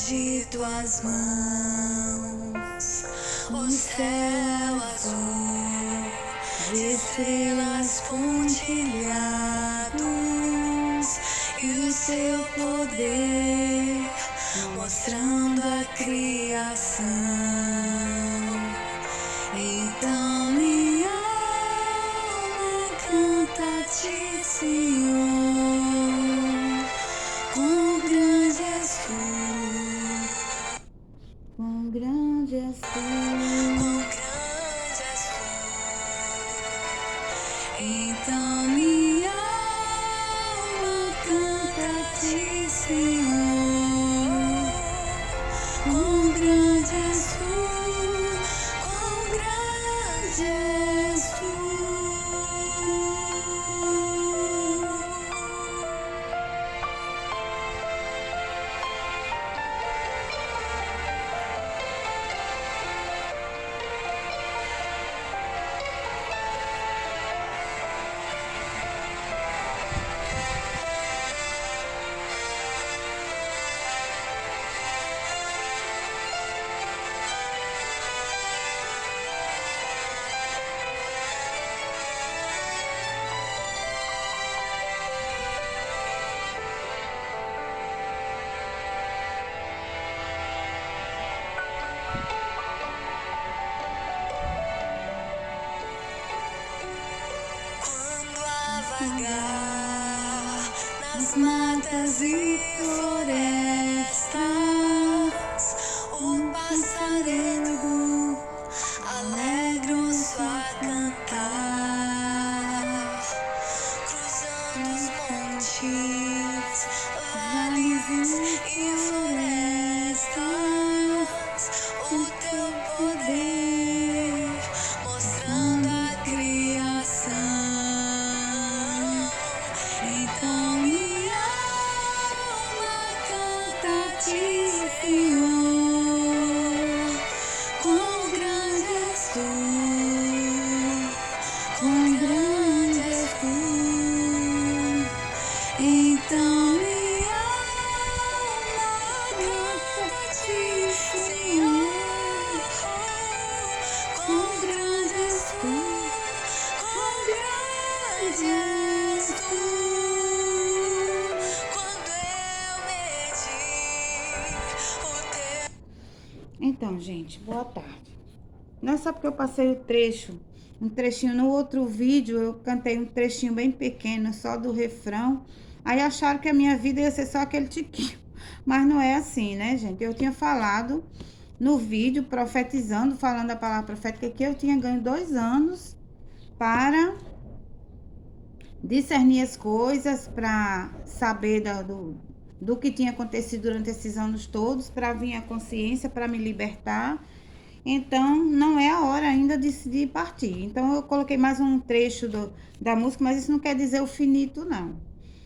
de tuas mãos, o céu azul de estrelas pontilhados e o seu poder mostrando a criação. Então minha alma canta a ti, Senhor, quão grande és tu, Quão grande és tu, quão grande és tu. Então minha alma canta a ti, Senhor, quão grande és tu, quão grande és tu. Quando a vagar nas matas e florestas, o passarinho alegre-se a cantar, cruzando os montes, vales e florestas, o teu poder mostrando a criação. Então minha alma canta a ti, Senhor, quão grande és tu, quão grande és tu. Então minha alma canta a ti, Senhor, quão grande és tu, quão grande és tu. Quando eu medir o teu. Então, gente, boa tarde. Não é só porque eu passei um trechinho no outro vídeo, eu cantei um trechinho bem pequeno, só do refrão. Aí acharam que a minha vida ia ser só aquele tiquinho. Mas não é assim, né, gente? Eu tinha falado no vídeo, profetizando, falando a palavra profética, que eu tinha ganho 2 anos para discernir as coisas, para saber do que tinha acontecido durante esses anos todos, para vir a consciência, para me libertar. Então, não é a hora ainda de partir. Então, eu coloquei mais um trecho da música, mas isso não quer dizer o finito, não.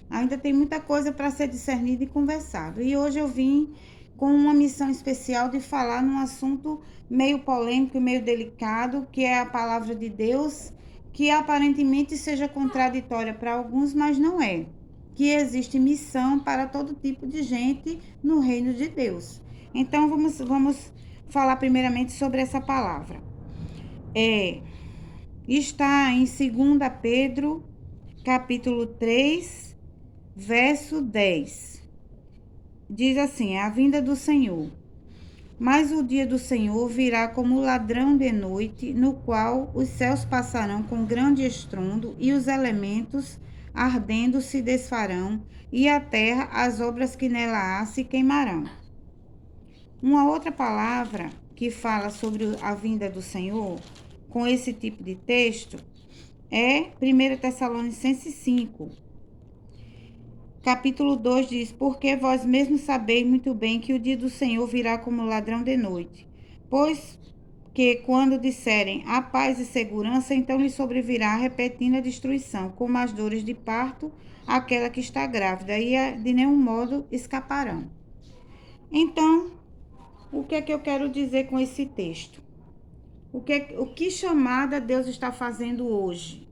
Ainda tem muita coisa para ser discernida e conversado. E hoje eu vim com uma missão especial de falar num assunto meio polêmico e meio delicado, que é a palavra de Deus, que aparentemente seja contraditória para alguns, mas não é. Que existe missão para todo tipo de gente no reino de Deus. Então, vamos falar primeiramente sobre essa palavra. Está em 2 Pedro, capítulo 3, verso 10. Diz assim: é a vinda do Senhor. Mas o dia do Senhor virá como ladrão de noite, no qual os céus passarão com grande estrondo, e os elementos ardendo se desfarão, e a terra, as obras que nela há, se queimarão. Uma outra palavra que fala sobre a vinda do Senhor, com esse tipo de texto, é 1 Tessalonicenses 5. Capítulo 2 diz: porque vós mesmos sabeis muito bem que o dia do Senhor virá como ladrão de noite. Pois que quando disserem a paz e segurança, então lhe sobrevirá a repentina destruição, como as dores de parto, aquela que está grávida, e de nenhum modo escaparão. Então, o que é que eu quero dizer com esse texto? O que chamada Deus está fazendo hoje?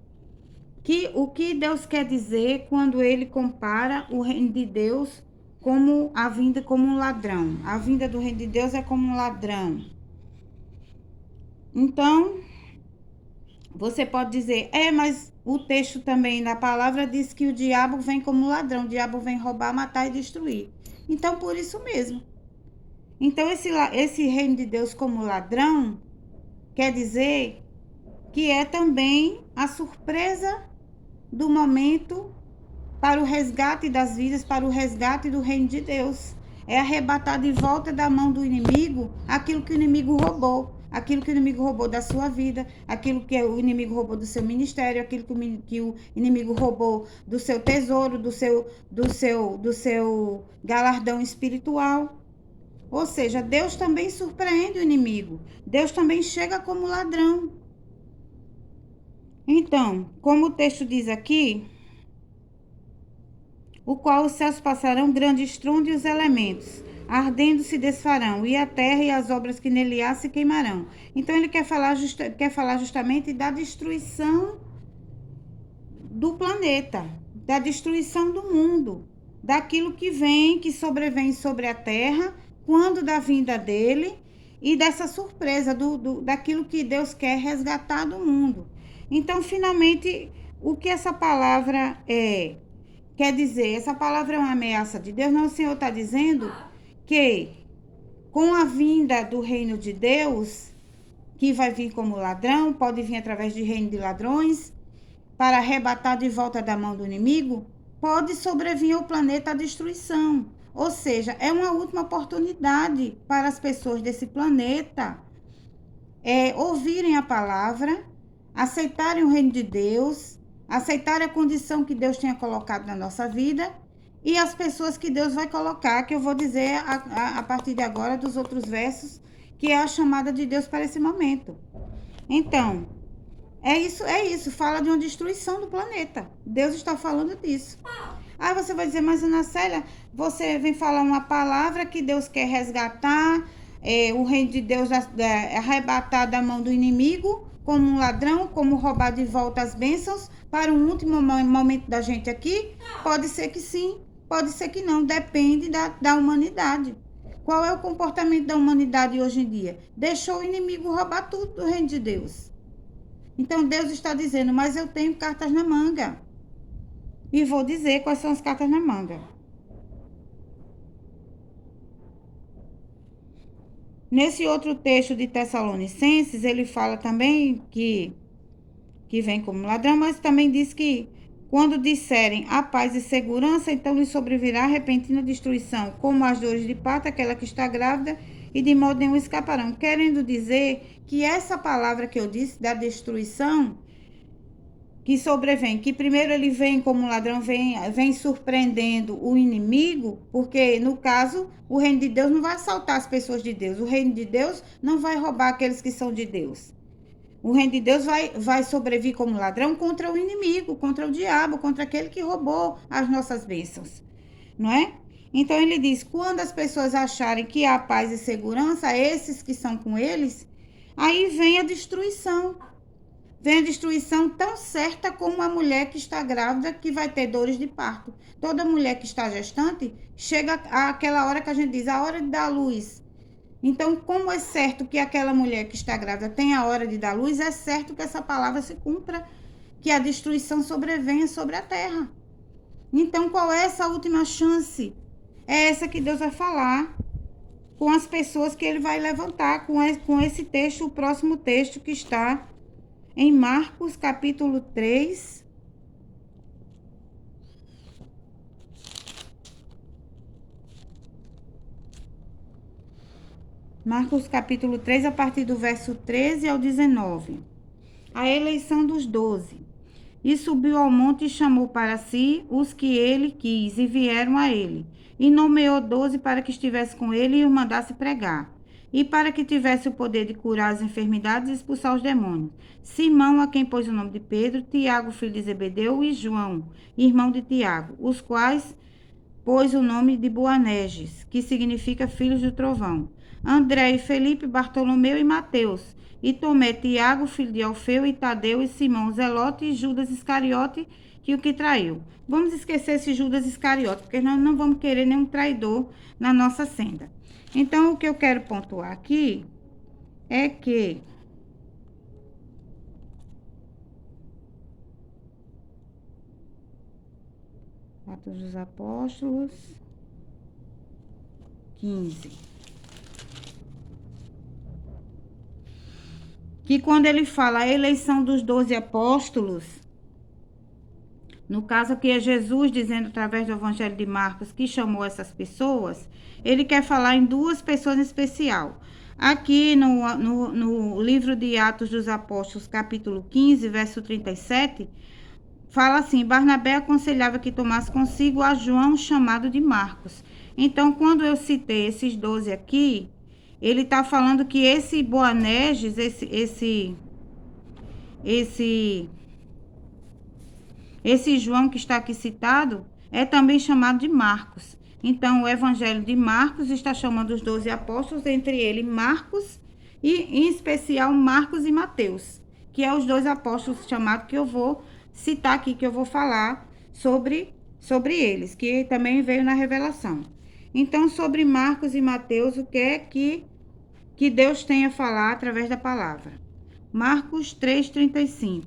O que Deus quer dizer quando ele compara o reino de Deus como a vinda como um ladrão. A vinda do reino de Deus é como um ladrão. Então, você pode dizer, mas o texto também na palavra diz que o diabo vem como ladrão, o diabo vem roubar, matar e destruir. Então, por isso mesmo. Então, esse reino de Deus como ladrão quer dizer que é também a surpresa do momento para o resgate das vidas, para o resgate do reino de Deus. É arrebatar de volta da mão do inimigo aquilo que o inimigo roubou. Aquilo que o inimigo roubou da sua vida, aquilo que o inimigo roubou do seu ministério, aquilo que o inimigo roubou do seu tesouro, do seu galardão espiritual. Ou seja, Deus também surpreende o inimigo. Deus também chega como ladrão. Então, como o texto diz aqui, o qual os céus passarão grande estrondo e os elementos, ardendo se desfarão, e a terra e as obras que nele há se queimarão. Então ele quer falar justamente da destruição do planeta, da destruição do mundo, daquilo que vem, que sobrevém sobre a terra, quando da vinda dele, e dessa surpresa daquilo que Deus quer resgatar do mundo. Então, finalmente, o que essa palavra quer dizer? Essa palavra é uma ameaça de Deus? Não, o Senhor está dizendo que com a vinda do reino de Deus, que vai vir como ladrão, pode vir através de reino de ladrões, para arrebatar de volta da mão do inimigo, pode sobrevir ao planeta a destruição. Ou seja, é uma última oportunidade para as pessoas desse planeta ouvirem a palavra, aceitarem o reino de Deus, aceitarem a condição que Deus tenha colocado na nossa vida e as pessoas que Deus vai colocar, que eu vou dizer a partir de agora dos outros versos, que é a chamada de Deus para esse momento. Então, é isso, fala de uma destruição do planeta. Deus está falando disso. Aí você vai dizer, mas Ana Célia, você vem falar uma palavra que Deus quer resgatar, o reino de Deus arrebatar da mão do inimigo, como um ladrão, como roubar de volta as bênçãos, para um último momento da gente aqui? Pode ser que sim, pode ser que não, depende da humanidade. Qual é o comportamento da humanidade hoje em dia? Deixou o inimigo roubar tudo do reino de Deus. Então Deus está dizendo, mas eu tenho cartas na manga. E vou dizer quais são as cartas na manga. Nesse outro texto de Tessalonicenses, ele fala também que vem como ladrão, mas também diz que quando disserem a paz e segurança, então lhe sobrevirá repentina destruição, como as dores de parto, aquela que está grávida, e de modo nenhum escaparão. Querendo dizer que essa palavra que eu disse, da destruição, que sobrevém, que primeiro ele vem como ladrão, vem surpreendendo o inimigo, porque no caso, o reino de Deus não vai assaltar as pessoas de Deus, o reino de Deus não vai roubar aqueles que são de Deus. O reino de Deus vai sobrevir como ladrão contra o inimigo, contra o diabo, contra aquele que roubou as nossas bênçãos, não é? Então ele diz, quando as pessoas acharem que há paz e segurança, esses que são com eles, aí vem a destruição. Vem a destruição tão certa como a mulher que está grávida, que vai ter dores de parto. Toda mulher que está gestante, chega àquela hora que a gente diz, a hora de dar luz. Então, como é certo que aquela mulher que está grávida tem a hora de dar luz, é certo que essa palavra se cumpra, que a destruição sobrevenha sobre a terra. Então, qual é essa última chance? É essa que Deus vai falar com as pessoas que ele vai levantar, com esse texto, o próximo texto que está em Marcos capítulo 3, Marcos capítulo 3, a partir do verso 13 ao 19. A eleição dos 12. E subiu ao monte e chamou para si os que ele quis, e vieram a ele. E nomeou 12 para que estivesse com ele e os mandasse pregar. E para que tivesse o poder de curar as enfermidades e expulsar os demônios. Simão, a quem pôs o nome de Pedro, Tiago, filho de Zebedeu, e João, irmão de Tiago, os quais pôs o nome de Boanerges, que significa filhos do trovão. André e Felipe, Bartolomeu e Mateus, e Tomé, Tiago, filho de Alfeu, e Tadeu, e Simão, Zelote, e Judas Iscariote, que o que traiu. Vamos esquecer esse Judas Iscariote, porque nós não vamos querer nenhum traidor na nossa senda. Então, o que eu quero pontuar aqui é que Atos dos Apóstolos 15. Que quando ele fala a eleição dos 12 apóstolos, no caso aqui é Jesus dizendo através do Evangelho de Marcos que chamou essas pessoas, ele quer falar em duas pessoas em especial. Aqui no livro de Atos dos Apóstolos, capítulo 15, verso 37, fala assim: Barnabé aconselhava que tomasse consigo a João, chamado de Marcos. Então, quando eu citei esses 12 aqui, ele está falando que esse Boanerges, esse João que está aqui citado, é também chamado de Marcos. Então, o Evangelho de Marcos está chamando os 12 apóstolos, entre eles Marcos e, em especial, Marcos e Mateus, que é os dois apóstolos chamados que eu vou citar aqui, que eu vou falar sobre eles, que também veio na revelação. Então, sobre Marcos e Mateus, o que é que Deus tem a falar através da palavra? Marcos 3:35.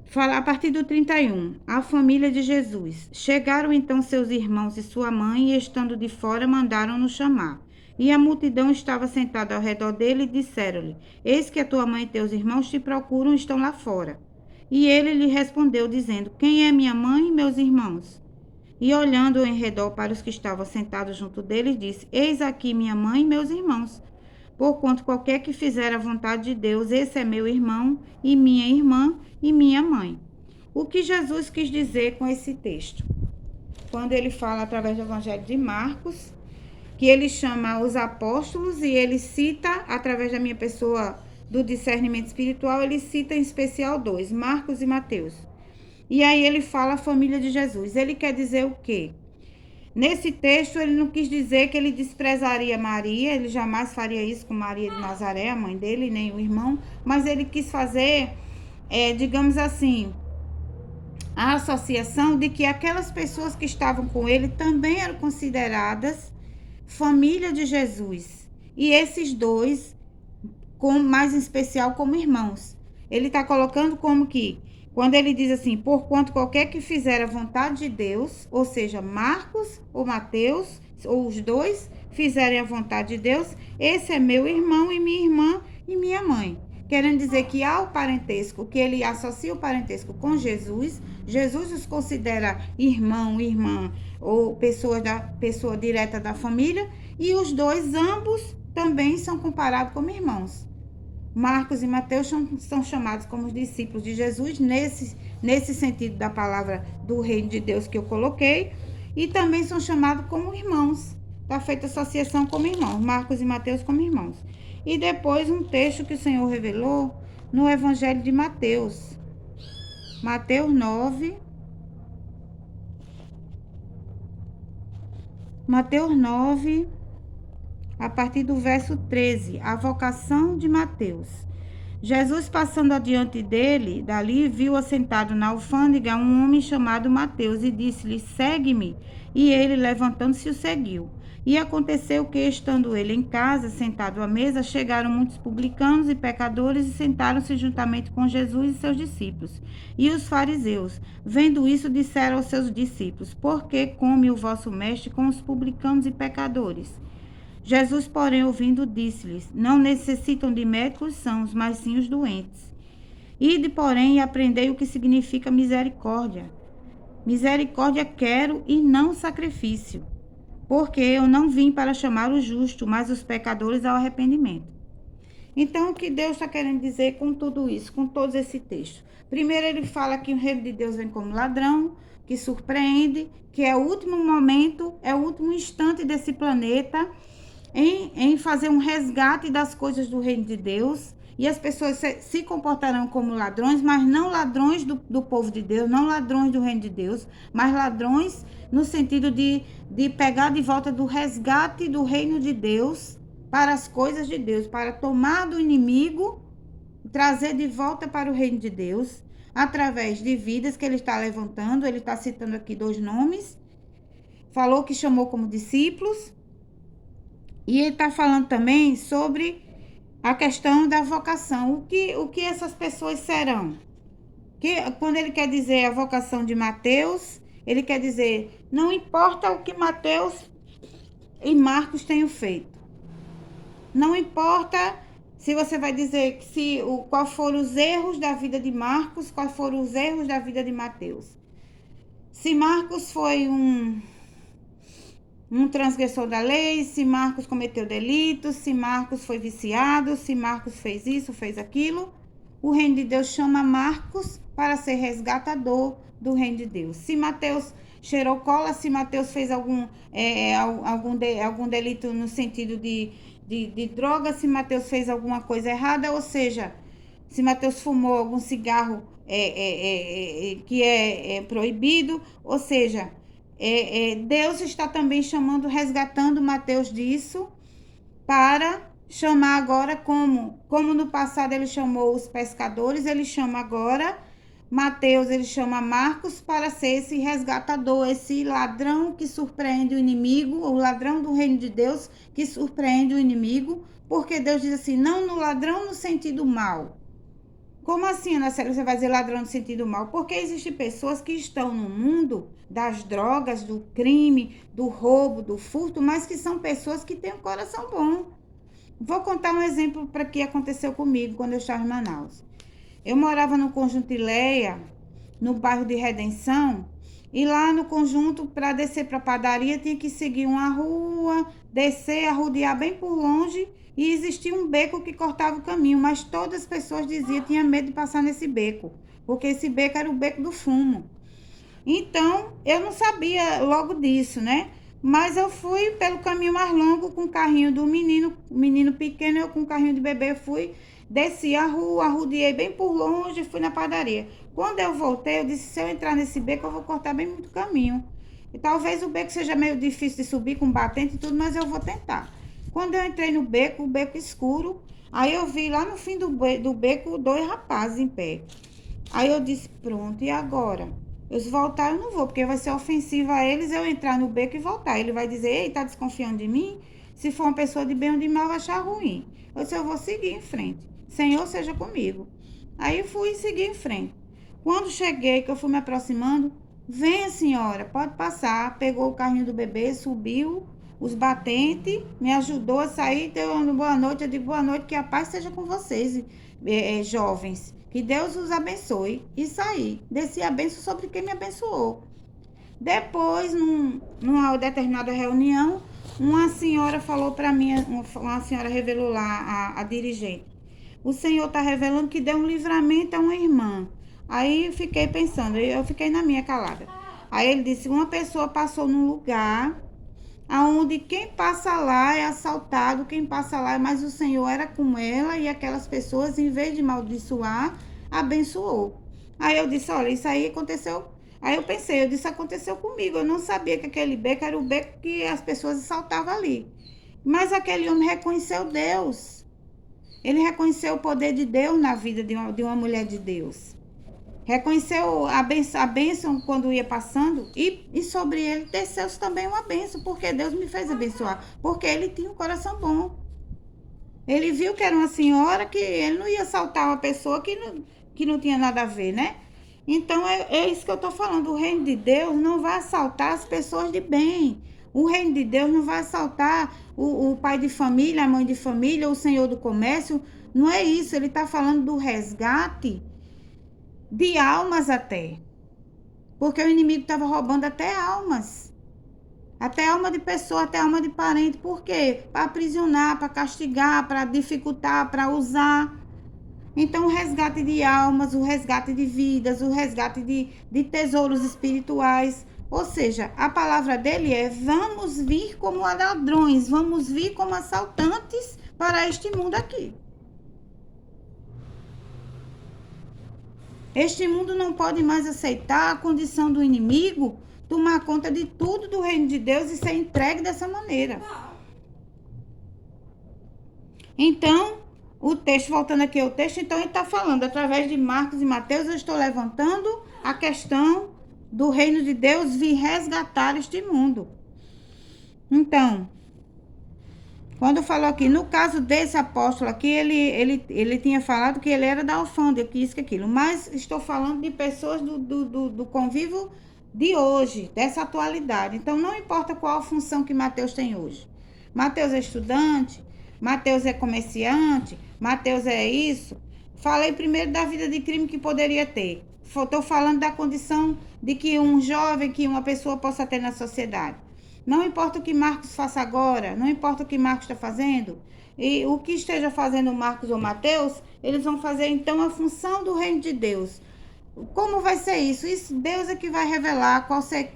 Fala a partir do 31. A família de Jesus. Chegaram então seus irmãos e sua mãe, e estando de fora, mandaram-no chamar. E a multidão estava sentada ao redor dele e disseram-lhe: Eis que a tua mãe e teus irmãos te procuram, estão lá fora. E ele lhe respondeu, dizendo: Quem é minha mãe e meus irmãos? E olhando em redor para os que estavam sentados junto dele, disse: Eis aqui minha mãe e meus irmãos. Porquanto qualquer que fizer a vontade de Deus, esse é meu irmão e minha irmã e minha mãe. O que Jesus quis dizer com esse texto? Quando ele fala através do Evangelho de Marcos, que ele chama os apóstolos e ele cita, através da minha pessoa do discernimento espiritual, ele cita em especial dois, Marcos e Mateus. E aí ele fala a família de Jesus. Ele quer dizer o quê? Nesse texto, ele não quis dizer que ele desprezaria Maria, ele jamais faria isso com Maria de Nazaré, a mãe dele, nem o irmão, mas ele quis fazer, digamos assim, a associação de que aquelas pessoas que estavam com ele também eram consideradas família de Jesus. E esses dois, mais em especial, como irmãos. Ele está colocando como que, quando ele diz assim, porquanto qualquer que fizer a vontade de Deus, ou seja, Marcos ou Mateus, ou os dois fizerem a vontade de Deus, esse é meu irmão e minha irmã e minha mãe. Querendo dizer que há o parentesco, que ele associa o parentesco com Jesus, Jesus os considera irmão, irmã, ou pessoa direta da família, e os dois, ambos, também são comparados como irmãos. Marcos e Mateus são chamados como os discípulos de Jesus, nesse sentido da palavra do reino de Deus que eu coloquei, e também são chamados como irmãos. Está feita associação como irmãos, Marcos e Mateus como irmãos. E depois um texto que o Senhor revelou no Evangelho de Mateus. Mateus 9. Mateus 9, a partir do verso 13, a vocação de Mateus. Jesus, passando adiante dali, viu assentado na alfândega um homem chamado Mateus e disse-lhe: Segue-me. E ele, levantando-se, o seguiu. E aconteceu que, estando ele em casa, sentado à mesa, chegaram muitos publicanos e pecadores e sentaram-se juntamente com Jesus e seus discípulos. E os fariseus, vendo isso, disseram aos seus discípulos: Por que come o vosso mestre com os publicanos e pecadores? Jesus, porém, ouvindo, disse-lhes: Não necessitam de médicos sãos, mas sim os doentes. Ide, porém, e aprendei o que significa misericórdia. Misericórdia quero e não sacrifício, porque eu não vim para chamar o justo, mas os pecadores ao arrependimento. Então, o que Deus está querendo dizer com tudo isso, com todo esse texto? Primeiro, ele fala que o reino de Deus vem como ladrão, que surpreende, que é o último momento, é o último instante desse planeta, em fazer um resgate das coisas do reino de Deus, e as pessoas se comportarão como ladrões, mas não ladrões do povo de Deus, não ladrões do reino de Deus, mas ladrões no sentido de pegar de volta do resgate do reino de Deus para as coisas de Deus, para tomar do inimigo, trazer de volta para o reino de Deus, através de vidas que ele está levantando. Ele está citando aqui 2 nomes, falou que chamou como discípulos, e ele está falando também sobre a questão da vocação. O que essas pessoas serão? Quando ele quer dizer a vocação de Mateus, ele quer dizer, não importa o que Mateus e Marcos tenham feito. Não importa se você vai dizer qual foram os erros da vida de Marcos, quais foram os erros da vida de Mateus. Se Marcos foi um transgressor da lei, se Marcos cometeu delitos, se Marcos foi viciado, se Marcos fez isso, fez aquilo, o reino de Deus chama Marcos para ser resgatador do reino de Deus. Se Mateus cheirou cola, se Mateus fez algum delito no sentido de droga, se Mateus fez alguma coisa errada, ou seja, se Mateus fumou algum cigarro que é proibido, ou seja, Deus está também chamando, resgatando Mateus disso, para chamar agora como no passado ele chamou os pescadores, ele chama agora Mateus, ele chama Marcos para ser esse resgatador, esse ladrão que surpreende o inimigo, o ladrão do reino de Deus que surpreende o inimigo, porque Deus diz assim, não no ladrão no sentido mal. Como assim, Ana Célia, você vai dizer ladrão no sentido mal? Porque existem pessoas que estão no mundo das drogas, do crime, do roubo, do furto, mas que são pessoas que têm um coração bom. Vou contar um exemplo para que aconteceu comigo quando eu estava em Manaus. Eu morava no Conjunto Ileia, no bairro de Redenção, e lá no conjunto, para descer para a padaria, tinha que seguir uma rua, descer, arrodear bem por longe, e existia um beco que cortava o caminho, mas todas as pessoas diziam que tinha medo de passar nesse beco, porque esse beco era o beco do fumo. Então, eu não sabia logo disso, né? Mas eu fui pelo caminho mais longo com o carrinho do menino pequeno, eu com o carrinho de bebê fui, desci a rua, arrodeei bem por longe e fui na padaria. Quando eu voltei, eu disse, se eu entrar nesse beco, eu vou cortar bem muito caminho. E talvez o beco seja meio difícil de subir com batente e tudo, mas eu vou tentar. Quando eu entrei no beco, o beco escuro, aí eu vi lá no fim do beco 2 rapazes em pé. Aí eu disse, pronto, e agora? Eu se voltar, eu não vou, porque vai ser ofensivo a eles eu entrar no beco e voltar. Ele vai dizer, ei, tá desconfiando de mim? Se for uma pessoa de bem ou de mal, vai achar ruim. Eu disse, eu vou seguir em frente. Senhor, seja comigo. Aí fui seguir em frente. Quando cheguei, que eu fui me aproximando, venha, senhora, pode passar. Pegou o carrinho do bebê, subiu os batentes, me ajudou a sair, deu uma boa noite. Eu digo, boa noite, que a paz seja com vocês, jovens. Que Deus os abençoe. E saí. Desci a bênção sobre quem me abençoou. Depois, numa determinada reunião, uma senhora falou para mim, uma senhora revelou lá, a dirigente. O Senhor está revelando que deu um livramento a uma irmã. Aí eu fiquei pensando, eu fiquei na minha calada. Aí ele disse, uma pessoa passou num lugar aonde quem passa lá é assaltado, quem passa lá, mas o Senhor era com ela e aquelas pessoas, em vez de amaldiçoar, abençoou. Aí eu disse, olha, isso aí aconteceu. Aí eu pensei, eu disse, aconteceu comigo. Eu não sabia que aquele beco era o beco que as pessoas assaltavam ali. Mas aquele homem reconheceu Deus. Ele reconheceu o poder de Deus na vida de uma mulher de Deus. Reconheceu a bênção quando ia passando e sobre ele desceu também uma bênção, porque Deus me fez abençoar, porque ele tinha um coração bom. Ele viu que era uma senhora, que ele não ia assaltar uma pessoa que não tinha nada a ver, né? Então, é isso que eu estou falando. O reino de Deus não vai assaltar as pessoas de bem. O reino de Deus não vai assaltar o pai de família, a mãe de família, o senhor do comércio. Não é isso. Ele está falando do resgate de almas até. Porque o inimigo estava roubando até almas. Até alma de pessoa, até alma de parente. Por quê? Para aprisionar, para castigar, para dificultar, para usar. Então, o resgate de almas, o resgate de vidas, o resgate de tesouros espirituais. Ou seja, a palavra dele é, vamos vir como ladrões, vamos vir como assaltantes para este mundo aqui. Este mundo não pode mais aceitar a condição do inimigo tomar conta de tudo do reino de Deus e ser entregue dessa maneira. Então, o texto, voltando aqui ao texto, então ele está falando, através de Marcos e Mateus, eu estou levantando a questão do reino de Deus vir resgatar este mundo. Então, quando falou aqui, no caso desse apóstolo aqui, ele tinha falado que ele era da alfândega, que isso, que aquilo. Mas estou falando de pessoas do convívio de hoje, dessa atualidade. Então, não importa qual a função que Mateus tem hoje. Mateus é estudante, Mateus é comerciante, Mateus é isso. Falei primeiro da vida de crime que poderia ter. Estou falando da condição de que um jovem, que uma pessoa possa ter na sociedade. Não importa o que Marcos faça agora, não importa o que Marcos está fazendo, e o que esteja fazendo Marcos ou Mateus, eles vão fazer então a função do reino de Deus. Como vai ser isso? Isso Deus é que vai revelar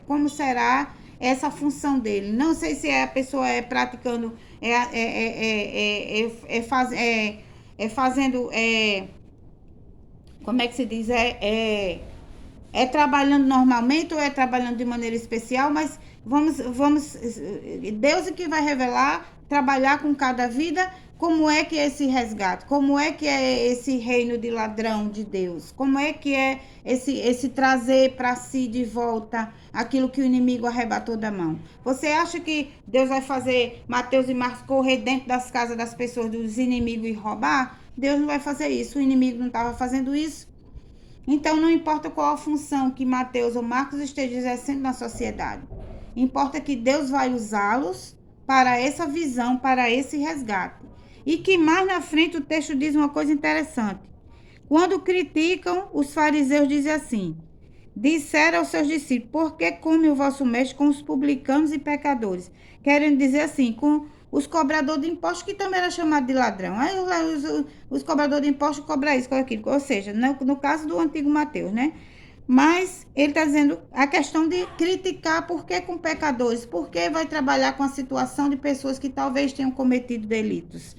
como será essa função dele. Não sei se a pessoa é praticando, fazendo, como é que se diz? É trabalhando normalmente ou é trabalhando de maneira especial, mas Deus é que vai revelar, trabalhar com cada vida, como é que é esse resgate, como é que é esse reino de ladrão de Deus, como é que é esse trazer para si de volta aquilo que o inimigo arrebatou da mão. Você acha que Deus vai fazer Mateus e Marcos correr dentro das casas das pessoas, dos inimigos e roubar? Deus não vai fazer isso, o inimigo não estava fazendo isso. Então, não importa qual a função que Mateus ou Marcos estejam exercendo na sociedade. Importa que Deus vai usá-los para essa visão, para esse resgate. E que mais na frente o texto diz uma coisa interessante. Quando criticam, os fariseus dizem assim: disseram aos seus discípulos, por que come o vosso mestre com os publicanos e pecadores? Querem dizer assim, com os cobradores de impostos, que também era chamado de ladrão. Aí os cobradores de impostos cobram isso, cobram aquilo. Ou seja, no caso do antigo Mateus, né? Mas ele está dizendo a questão de criticar por que com pecadores, por que vai trabalhar com a situação de pessoas que talvez tenham cometido delitos.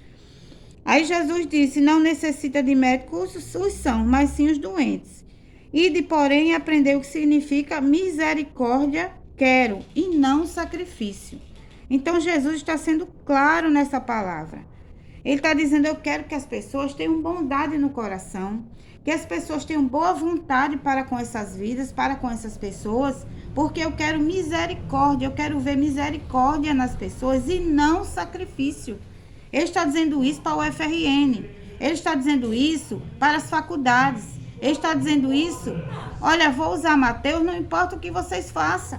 Aí Jesus disse, não necessita de médicos os são, mas sim os doentes. Ide, porém, aprender o que significa misericórdia, quero, e não sacrifício. Então, Jesus está sendo claro nessa palavra. Ele está dizendo, eu quero que as pessoas tenham bondade no coração, que as pessoas tenham boa vontade para com essas vidas, para com essas pessoas, porque eu quero misericórdia, eu quero ver misericórdia nas pessoas e não sacrifício. Ele está dizendo isso para o UFRN, ele está dizendo isso para as faculdades, ele está dizendo isso, olha, vou usar Mateus, não importa o que vocês façam.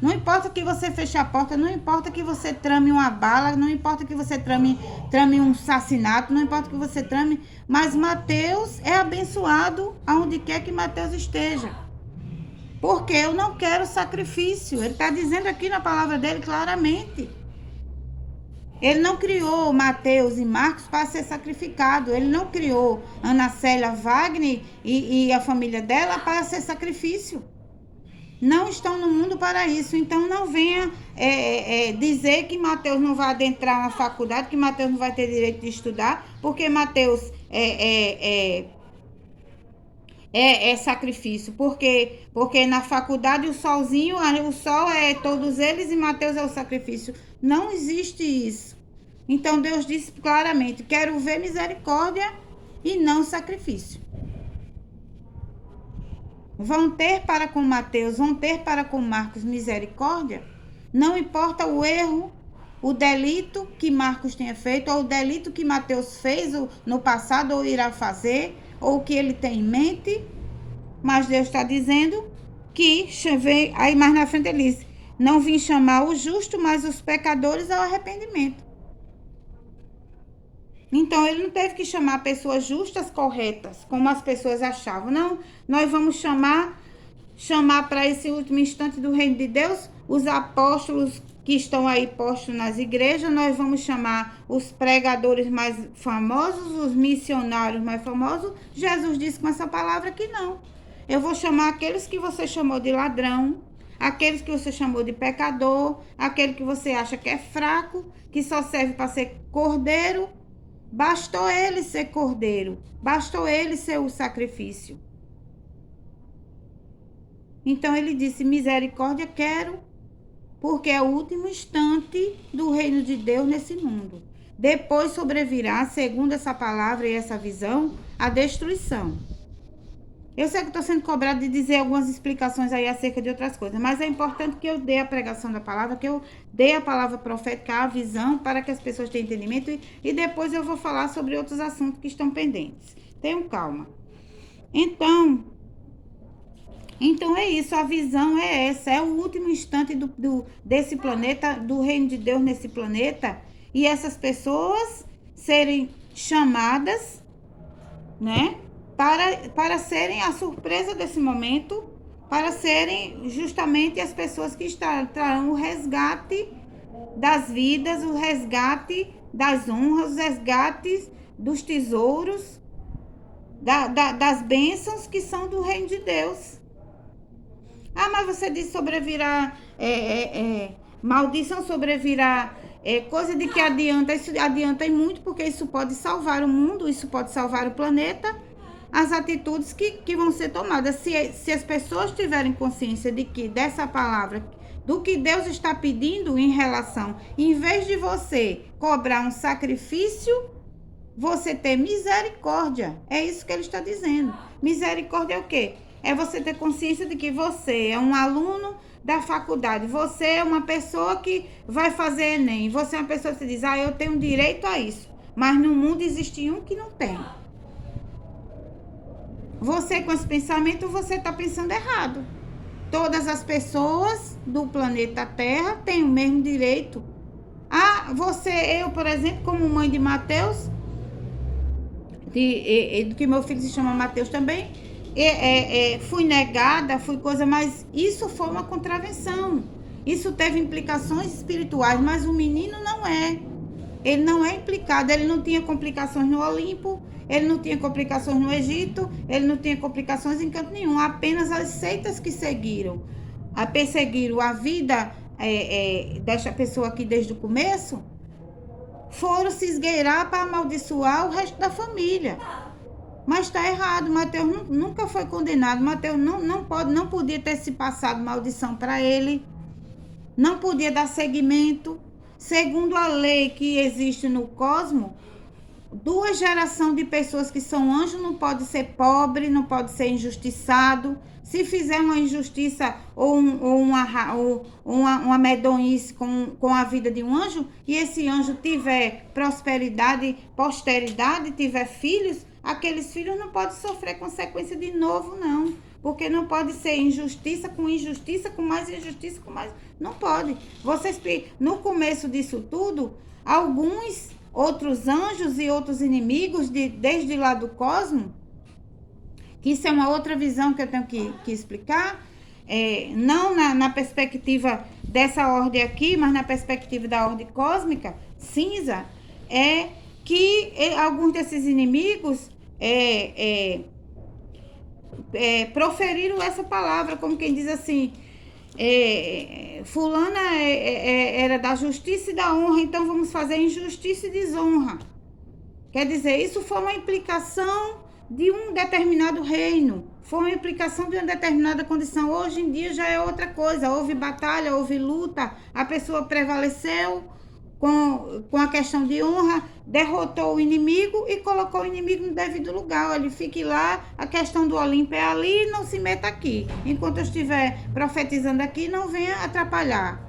Não importa que você feche a porta, não importa que você trame uma bala, não importa que você trame um assassinato, não importa que você trame, mas Mateus é abençoado aonde quer que Mateus esteja. Porque eu não quero sacrifício. Ele está dizendo aqui na palavra dele claramente. Ele não criou Mateus e Marcos para ser sacrificado. Ele não criou Ana Célia Wagner e a família dela para ser sacrifício. Não estão no mundo para isso. Então, não venha dizer que Mateus não vai adentrar uma faculdade, que Mateus não vai ter direito de estudar, porque Mateus é sacrifício. Porque na faculdade o solzinho, o sol é todos eles e Mateus é o sacrifício. Não existe isso. Então, Deus disse claramente, quero ver misericórdia e não sacrifício. Vão ter para com Mateus, vão ter para com Marcos misericórdia? Não importa o erro, o delito que Marcos tenha feito, ou o delito que Mateus fez no passado ou irá fazer, ou o que ele tem em mente, mas Deus está dizendo que, aí mais na frente ele diz, não vim chamar o justo, mas os pecadores ao arrependimento. Então, ele não teve que chamar pessoas justas, corretas, como as pessoas achavam. Não, nós vamos chamar para esse último instante do reino de Deus, os apóstolos que estão aí postos nas igrejas, nós vamos chamar os pregadores mais famosos, os missionários mais famosos. Jesus disse com essa palavra que não. Eu vou chamar aqueles que você chamou de ladrão, aqueles que você chamou de pecador, aquele que você acha que é fraco, que só serve para ser cordeiro. Bastou ele ser cordeiro, bastou ele ser o sacrifício. Então ele disse: misericórdia quero, porque é o último instante do reino de Deus nesse mundo. Depois sobrevirá, segundo essa palavra e essa visão, a destruição. Eu sei que estou sendo cobrado de dizer algumas explicações aí acerca de outras coisas, mas é importante que eu dê a pregação da palavra, que eu dê a palavra profética, a visão, para que as pessoas tenham entendimento, e depois eu vou falar sobre outros assuntos que estão pendentes. Tenham calma. Então é isso, a visão é essa, é o último instante desse planeta, do reino de Deus nesse planeta, e essas pessoas serem chamadas, né, para serem a surpresa desse momento, para serem justamente as pessoas que trarão o resgate das vidas, o resgate das honras, os resgates dos tesouros, das bênçãos que são do reino de Deus. Ah, mas você disse sobrevirá, maldição sobrevirá, coisa de que adianta. Isso adianta muito, porque isso pode salvar o mundo, isso pode salvar o planeta, as atitudes que vão ser tomadas. Se as pessoas tiverem consciência de que dessa palavra, do que Deus está pedindo em relação, em vez de você cobrar um sacrifício, você ter misericórdia. É isso que ele está dizendo. Misericórdia é o quê? É você ter consciência de que você é um aluno da faculdade, você é uma pessoa que vai fazer Enem, você é uma pessoa que se diz: eu tenho direito a isso, mas no mundo existe um que não tem. Você, com esse pensamento, você está pensando errado. Todas as pessoas do planeta Terra têm o mesmo direito. Eu, por exemplo, como mãe de Mateus, que meu filho se chama Mateus também, fui negada, fui coisa, mas isso foi uma contravenção. Isso teve implicações espirituais, mas o menino não é. Ele não é implicado, ele não tinha complicações no Olimpo, ele não tinha complicações no Egito, ele não tinha complicações em canto nenhum. Apenas as seitas que perseguiram a vida desta pessoa aqui desde o começo, foram se esgueirar para amaldiçoar o resto da família. Mas está errado. Mateus nunca foi condenado. Mateus não podia ter se passado maldição para ele, não podia dar seguimento. Segundo a lei que existe no cosmos, 2 gerações de pessoas que são anjos não pode ser pobre, não pode ser injustiçado. Se fizer uma injustiça ou uma medonhice com a vida de um anjo, e esse anjo tiver prosperidade, posteridade, tiver filhos, aqueles filhos não podem sofrer consequência de novo, não. Porque não pode ser injustiça, com mais injustiça, com mais... Não pode. No começo disso tudo, alguns outros anjos e outros inimigos, desde lá do cosmos, que isso é uma outra visão que eu tenho que explicar, não na perspectiva dessa ordem aqui, mas na perspectiva da ordem cósmica, cinza, é que alguns desses inimigos proferiram essa palavra, como quem diz assim, fulana era da justiça e da honra, então vamos fazer injustiça e desonra. Quer dizer, isso foi uma implicação de um determinado reino, foi uma implicação de uma determinada condição. Hoje em dia já é outra coisa, houve batalha, houve luta, a pessoa prevaleceu com a questão de honra, derrotou o inimigo e colocou o inimigo no devido lugar. Olha, fique lá, a questão do Olimpo é ali, não se meta aqui. Enquanto eu estiver profetizando aqui, não venha atrapalhar.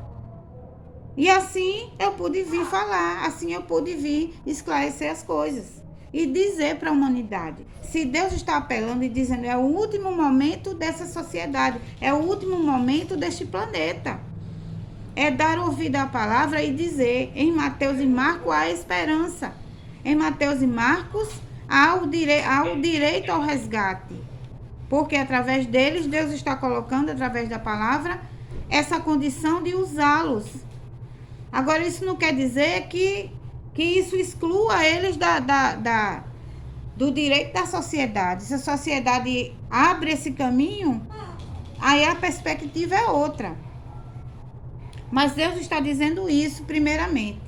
E assim eu pude vir falar, assim eu pude vir esclarecer as coisas e dizer para a humanidade. Se Deus está apelando e dizendo, é o último momento dessa sociedade, é o último momento deste planeta. É dar ouvido à palavra e dizer, em Mateus e Marcos há esperança. Em Mateus e Marcos há o direito ao resgate. Porque através deles, Deus está colocando, através da palavra, essa condição de usá-los. Agora, isso não quer dizer que isso exclua eles do direito da sociedade. Se a sociedade abre esse caminho, aí a perspectiva é outra. Mas Deus está dizendo isso primeiramente,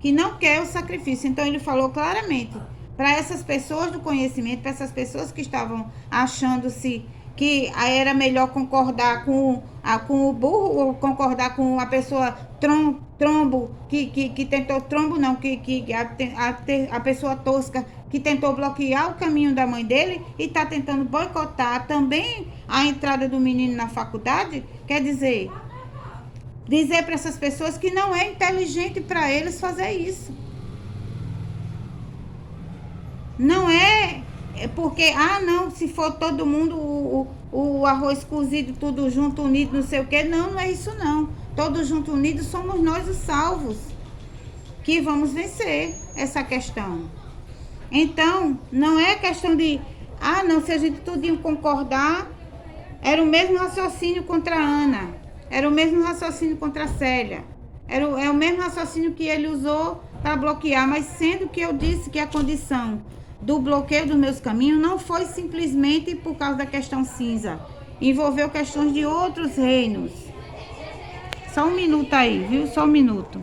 que não quer o sacrifício. Então ele falou claramente para essas pessoas do conhecimento, para essas pessoas que estavam achando-se que era melhor concordar com o burro ou concordar com a pessoa trombo, que tentou trombo, não, a pessoa tosca que tentou bloquear o caminho da mãe dele e está tentando boicotar também a entrada do menino na faculdade. Quer dizer para essas pessoas que não é inteligente para eles fazer isso. Não é porque, não, se for todo mundo o arroz cozido, tudo junto, unido, não sei o que. Não, não é isso não. Todos juntos, unidos, somos nós os salvos que vamos vencer essa questão. Então, não é questão de, não, se a gente tudinho concordar, era o mesmo raciocínio contra a Ana, era o mesmo raciocínio contra a Célia, é o mesmo raciocínio que ele usou para bloquear, mas sendo que eu disse que a condição do bloqueio dos meus caminhos não foi simplesmente por causa da questão cinza, envolveu questões de outros reinos. Só um minuto aí, viu? Só um minuto.